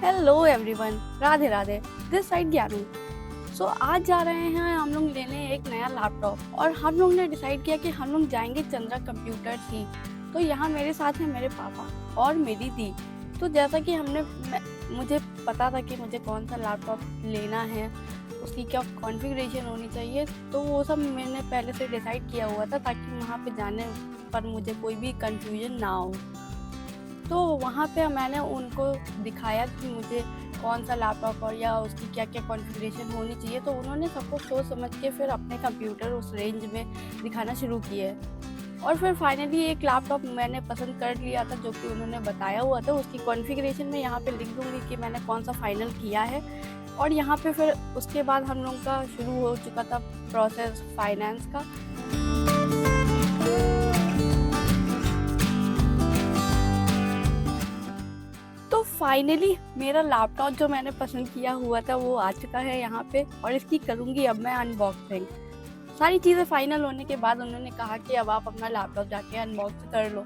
Hello everyone, Radhe Radhe. This side Gyanu. So आज जा रहे हैं हम लोग लेने एक नया लैपटॉप और हम लोग ने डिसाइड किया कि हम लोग जाएंगे चंद्रा कंप्यूटर्स ही। तो यहाँ मेरे साथ हैं मेरे पापा और मेरी दी। तो जैसा कि मुझे पता था कि मुझे कौन सा लैपटॉप लेना है, उसकी क्या कॉन्फ़िगरेशन होनी चाहिए, तो वो सब मैंने पहले से डिसाइड किया हुआ था ताकि वहाँ पे जाने पर मुझे कोई भी कंफ्यूजन ना हो। तो वहाँ पे मैंने उनको दिखाया कि मुझे कौन सा लैपटॉप और या उसकी क्या क्या कॉन्फ़िगरेशन होनी चाहिए, तो उन्होंने सब कुछ सोच समझ के फिर अपने कंप्यूटर उस रेंज में दिखाना शुरू किए और फिर फाइनली एक लैपटॉप मैंने पसंद कर लिया था जो कि उन्होंने बताया हुआ था। उसकी कॉन्फ़िगरेशन में यहाँ पे लिख दूँगी कि मैंने कौन सा फाइनल किया है। और यहाँ पे फिर उसके बाद हम लोग का शुरू हो चुका था प्रोसेस फाइनेंस का। तो फाइनली मेरा लैपटॉप जो मैंने पसंद किया हुआ था वो आ चुका है यहाँ पे और इसकी करूँगी अब मैं अनबॉक्सिंग। सारी चीज़ें फाइनल होने के बाद उन्होंने कहा कि अब आप अपना लैपटॉप जाके अनबॉक्स कर लो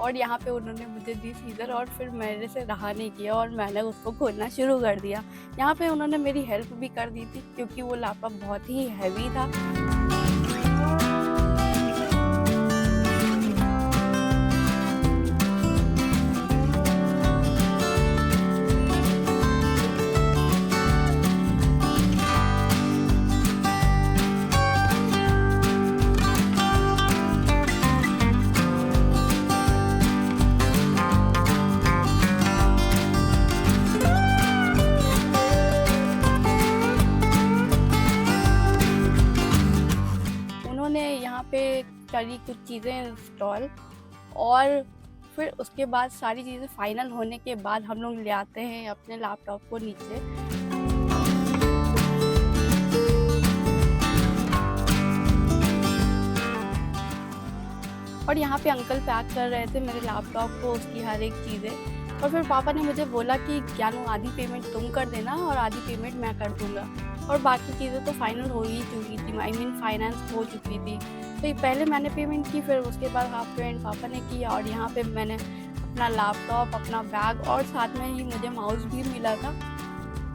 और यहाँ पे उन्होंने मुझे दी सीजर और फिर मेरे से रहा नहीं किया और मैंने उसको खोलना शुरू कर दिया। यहाँ पे उन्होंने मेरी हेल्प भी कर दी थी क्योंकि वो लैपटॉप बहुत ही हैवी था। यहाँ पे करी कुछ चीज़ें इंस्टॉल और फिर उसके बाद सारी चीज़ें फाइनल होने के बाद हम लोग ले आते हैं अपने लैपटॉप को नीचे। और यहाँ पे अंकल पैक कर रहे थे मेरे लैपटॉप को, उसकी हर एक चीज़ें। और फिर पापा ने मुझे बोला कि ज्ञानू आधी पेमेंट तुम कर देना और आधी पेमेंट मैं कर दूँगा। और बाकी चीज़ें तो फाइनल हो ही चुकी थी, आई मीन फाइनेंस हो चुकी थी। तो ये पहले मैंने पेमेंट की, फिर उसके बाद हाफ पेमेंट पापा ने किया और यहाँ पे मैंने अपना लैपटॉप, अपना बैग और साथ में ही मुझे माउस भी मिला था।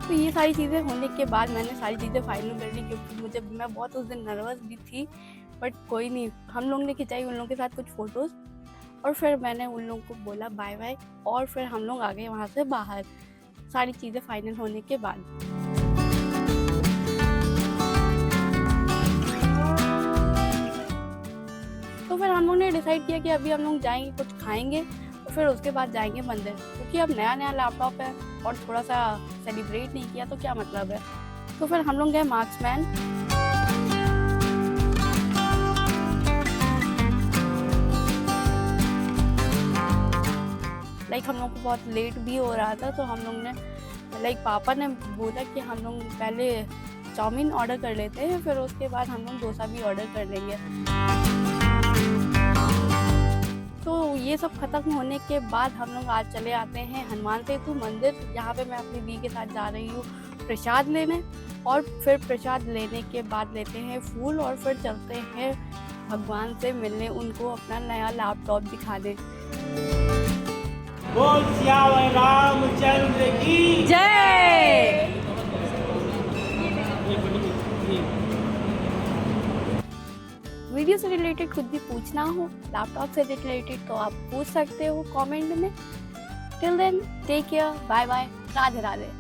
तो ये सारी चीज़ें होने के बाद मैंने सारी चीज़ें फाइनल कर ली क्योंकि मैं बहुत उस दिन नर्वस भी थी, बट कोई नहीं। हम लोग ने खिंचाई उन लोगों के साथ कुछ फ़ोटोज़ और फिर मैंने उन लोगों को बोला बाय बाय और फिर हम लोग आ गए वहाँ से बाहर, सारी चीज़ें फाइनल होने के बाद। तो फिर हम लोग ने डिसाइड किया कि अभी हम लोग जाएंगे, कुछ खाएंगे और फिर उसके बाद जाएंगे मंदिर, क्योंकि अब नया नया लैपटॉप है और थोड़ा सा सेलिब्रेट नहीं किया तो क्या मतलब है। तो फिर हम लोग गए मार्क्समैन। हम लोग को बहुत लेट भी हो रहा था तो हम लोग ने पापा ने बोला कि हम लोग पहले चाउमीन ऑर्डर कर लेते हैं, फिर उसके बाद हम लोग डोसा भी ऑर्डर कर लेंगे। तो ये सब ख़त्म होने के बाद हम लोग आज चले आते हैं हनुमान सेतु मंदिर। यहाँ पे मैं अपनी दी के साथ जा रही हूँ प्रसाद लेने और फिर प्रसाद लेने के बाद लेते हैं फूल और फिर चलते हैं भगवान से मिलने, उनको अपना नया लैपटॉप दिखाने। बोल सियावर रामचंद्र की जय। वीडियो से रिलेटेड कुछ भी पूछना हो, लैपटॉप से रिलेटेड, तो आप पूछ सकते हो कमेंट में। Till then take care, bye bye, Radhe Radhe.